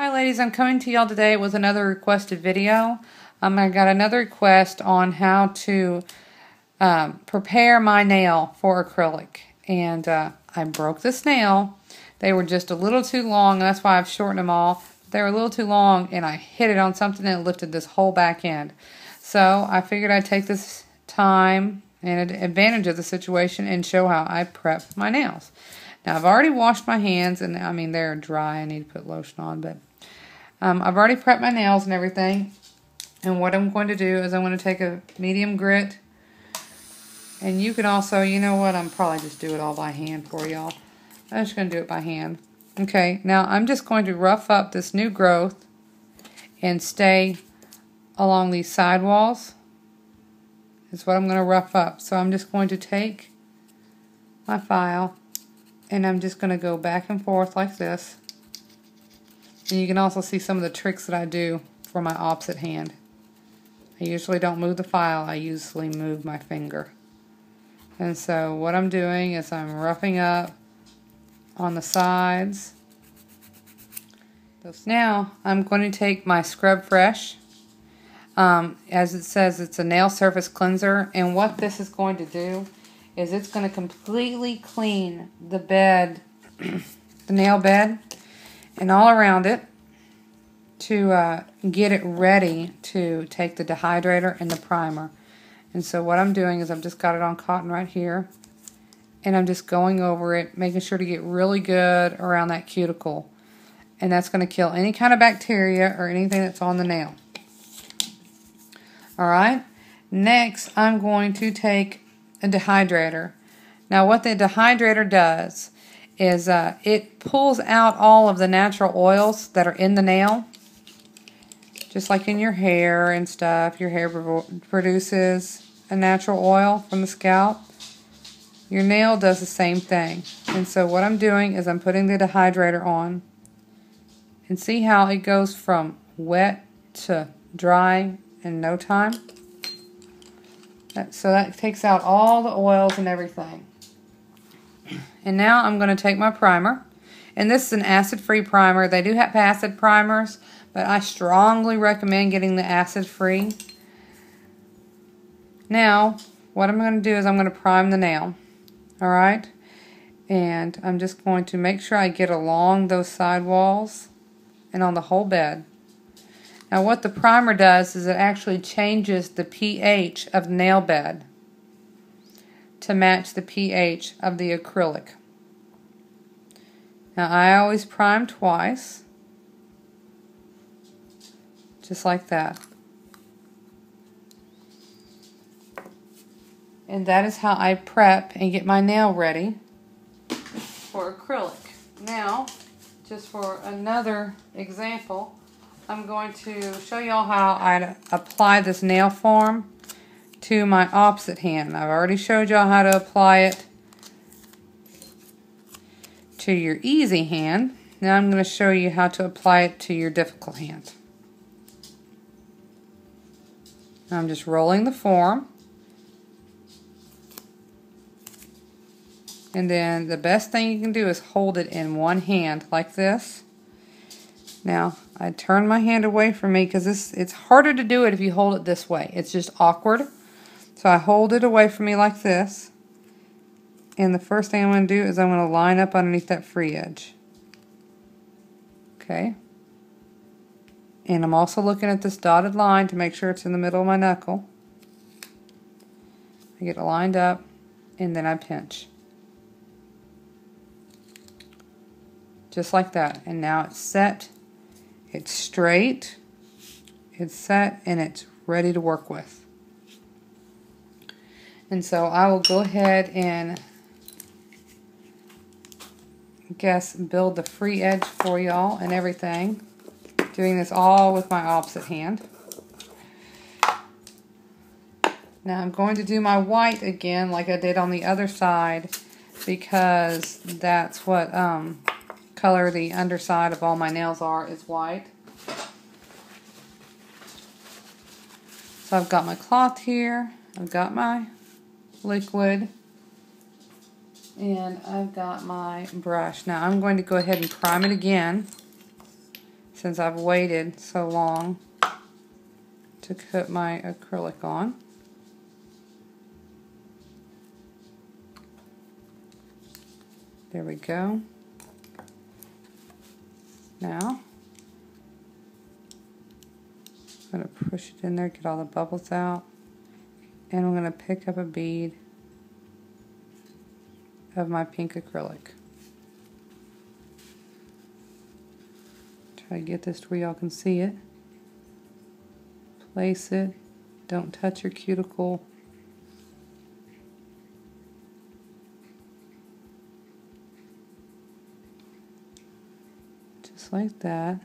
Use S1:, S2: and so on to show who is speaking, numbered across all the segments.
S1: Hi ladies, I'm coming to y'all today with another requested video. I got another request on how to prepare my nail for acrylic. And I broke this nail. They were just a little too long, that's why I've shortened them all. They were a little too long and I hit it on something and it lifted this whole back end. So I figured I'd take this time and advantage of the situation and show how I prep my nails. Now I've already washed my hands and I mean they're dry. I need to put lotion on, but I've already prepped my nails and everything. And what I'm going to do is I'm going to take a medium grit. And you can also, you know what, I'm probably just do it all by hand for y'all. I'm just going to do it by hand. Okay, now I'm just going to rough up this new growth and stay along these side walls. That's what I'm going to rough up. So I'm just going to take my file and I'm just going to go back and forth like this. And you can also see some of the tricks that I do for my opposite hand. I usually don't move the file, I usually move my finger. And so what I'm doing is I'm roughing up on the sides. Now I'm going to take my Scrub Fresh. As it says, it's a nail surface cleanser, and what this is going to do is it's going to completely clean the bed, the nail bed, and all around it to get it ready to take the dehydrator and the primer. And so what I'm doing is I've just got it on cotton right here, and I'm just going over it, making sure to get really good around that cuticle. And that's going to kill any kind of bacteria or anything that's on the nail. Alright, next I'm going to take a dehydrator. Now what the dehydrator does is it pulls out all of the natural oils that are in the nail. Just like in your hair and stuff, your hair produces a natural oil from the scalp. Your nail does the same thing. And so what I'm doing is I'm putting the dehydrator on. And see how it goes from wet to dry in no time? So that takes out all the oils and everything. And now I'm going to take my primer. And this is an acid-free primer. They do have acid primers, but I strongly recommend getting the acid-free. Now, what I'm going to do is I'm going to prime the nail. Alright? And I'm just going to make sure I get along those side walls and on the whole bed. Now what the primer does is it actually changes the pH of the nail bed to match the pH of the acrylic. Now I always prime twice, just like that. And that is how I prep and get my nail ready for acrylic. Now, just for another example, I'm going to show y'all how I apply this nail form to my opposite hand. I've already showed y'all how to apply it to your easy hand. Now I'm going to show you how to apply it to your difficult hand. I'm just rolling the form. And then the best thing you can do is hold it in one hand like this. Now, I turn my hand away from me because it's harder to do it if you hold it this way. It's just awkward. So I hold it away from me like this. And the first thing I'm going to do is I'm going to line up underneath that free edge. Okay. And I'm also looking at this dotted line to make sure it's in the middle of my knuckle. I get it lined up and then I pinch. Just like that. And now it's set. It's straight, it's set, and it's ready to work with. And so I will go ahead and build the free edge for y'all and everything. Doing this all with my opposite hand. Now I'm going to do my white again like I did on the other side because that's what color the underside of all my nails are, is white. So I've got my cloth here, I've got my liquid, and I've got my brush. Now I'm going to go ahead and prime it again. since I've waited so long to put my acrylic on. There we go. Now, I'm going to push it in there, get all the bubbles out, and I'm going to pick up a bead of my pink acrylic. Try to get this to where y'all can see it. Place it. Don't touch your cuticle. Just like that.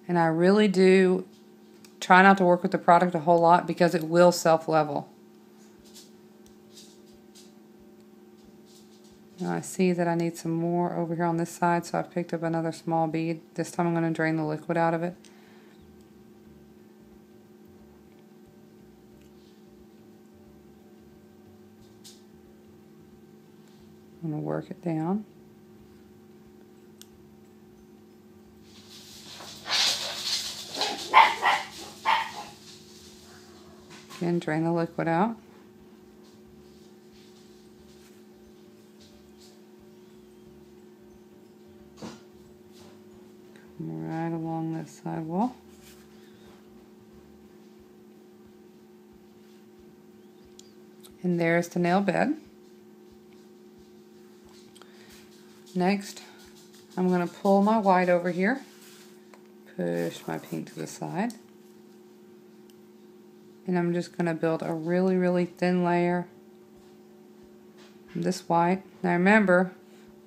S1: And I really do try not to work with the product a whole lot because it will self-level. Now I see that I need some more over here on this side, so I've picked up another small bead. This time I'm going to drain the liquid out of it. I'm going to work it down. Again, drain the liquid out. Come right along this side wall. And there's the nail bed. Next, I'm going to pull my white over here, push my pink to the side, and I'm just going to build a really, really thin layer of this white. Now remember,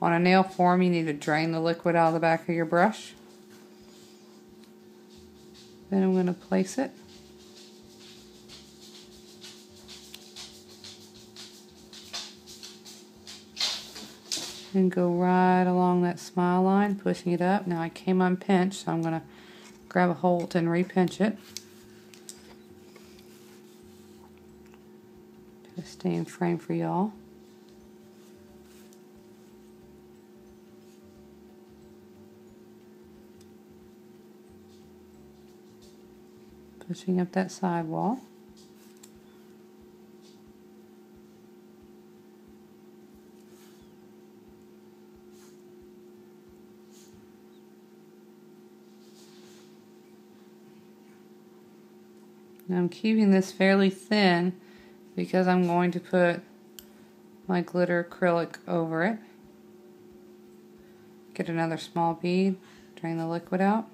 S1: on a nail form, you need to drain the liquid out of the back of your brush. Then I'm going to place it. And go right along that smile line, pushing it up. Now I came unpinched, so I'm going to grab a hold and repinch it to stay in frame for y'all. Pushing up that side wall. Now I'm keeping this fairly thin because I'm going to put my glitter acrylic over it. Get another small bead, drain the liquid out.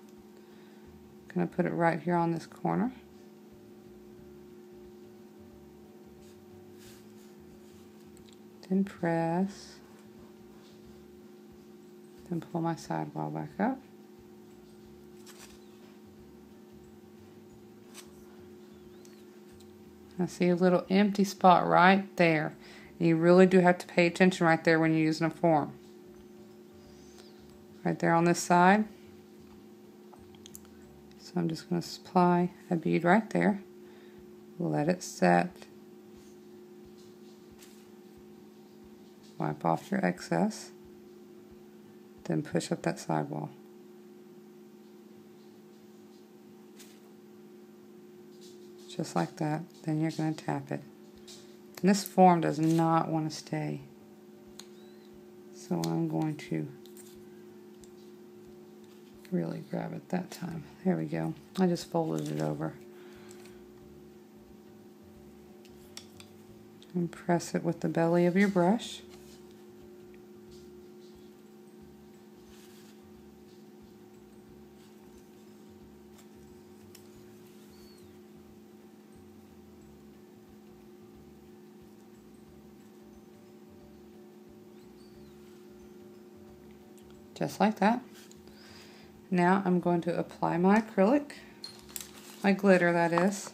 S1: I'm going to put it right here on this corner. Then press. Then pull my sidewall back up. I see a little empty spot right there. And you really do have to pay attention right there when you're using a form. Right there on this side. So I'm just going to supply a bead right there. Let it set. Wipe off your excess. Then push up that sidewall. Just like that. Then you're going to tap it. And this form does not want to stay. So I'm going to really grab it that time. There we go. I just folded it over. And press it with the belly of your brush. Just like that. Now I'm going to apply my acrylic, my glitter that is.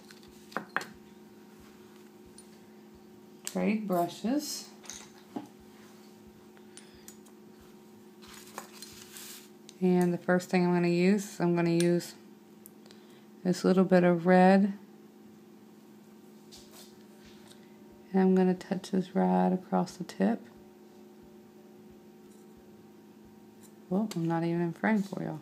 S1: Trade brushes. And the first thing I'm going to use this little bit of red. And I'm going to touch this right across the tip. Well, I'm not even in frame for y'all.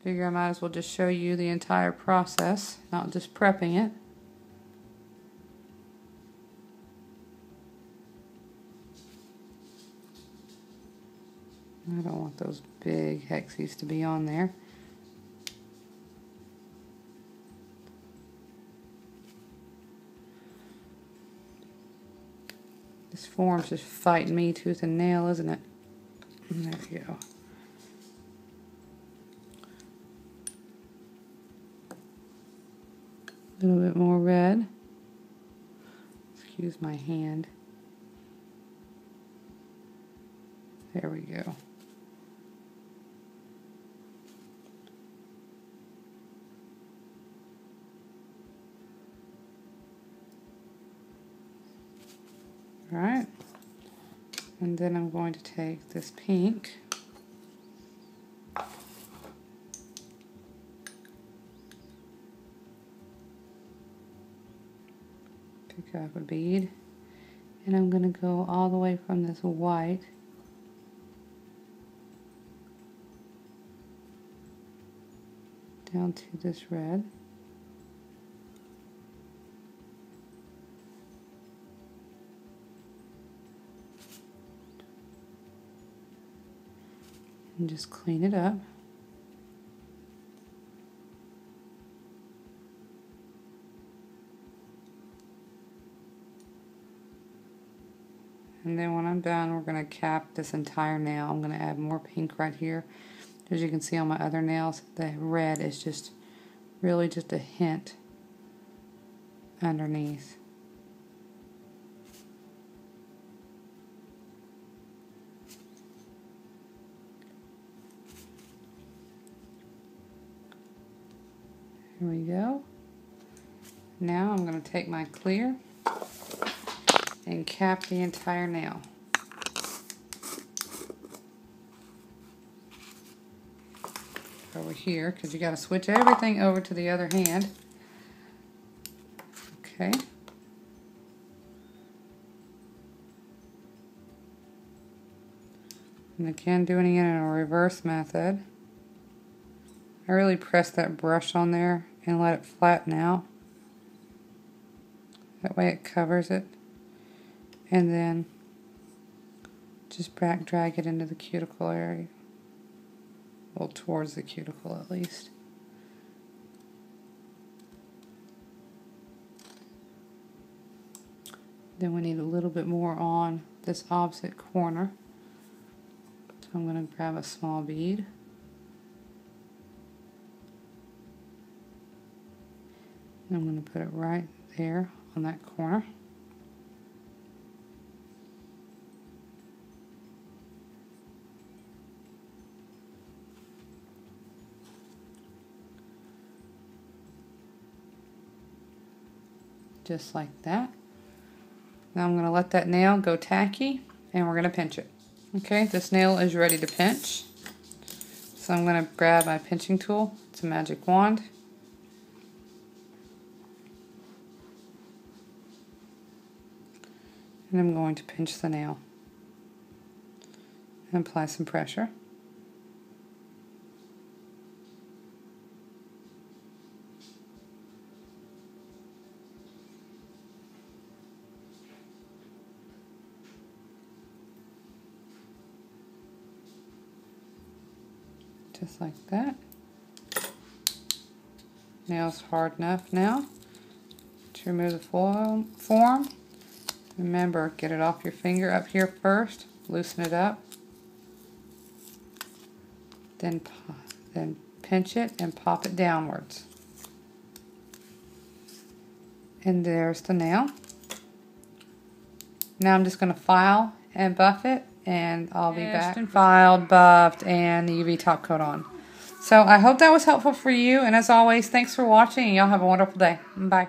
S1: Figure I might as well just show you the entire process, not just prepping it. I don't want those big hexies to be on there. This form's just fighting me tooth and nail, isn't it? There we go. A little bit more red. Excuse my hand. There we go. All right. And then I'm going to take this pink. Pick up a bead. And I'm going to go all the way from this white down to this red. And just clean it up. And then when I'm done, we're going to cap this entire nail. I'm going to add more pink right here. As you can see on my other nails, the red is just really just a hint underneath. Here we go. Now I'm going to take my clear and cap the entire nail. Over here, because you got to switch everything over to the other hand. Okay. And again, doing it in a reverse method. I really press that brush on there and let it flatten out. That way it covers it. And then just back drag it into the cuticle area. Well, towards the cuticle at least. Then we need a little bit more on this opposite corner. So I'm going to grab a small bead. And I'm going to put it right there on that corner. Just like that. Now I'm going to let that nail go tacky and we're going to pinch it. Okay, this nail is ready to pinch. So I'm going to grab my pinching tool. It's a magic wand. And I'm going to pinch the nail and apply some pressure. Just like that. Nail's hard enough now to remove the form. Remember, get it off your finger up here first, loosen it up, then pinch it and pop it downwards. And there's the nail. Now I'm just going to file and buff it, and I'll be back. And filed, buffed, and the UV top coat on. So I hope that was helpful for you, and as always, thanks for watching, and y'all have a wonderful day. Bye.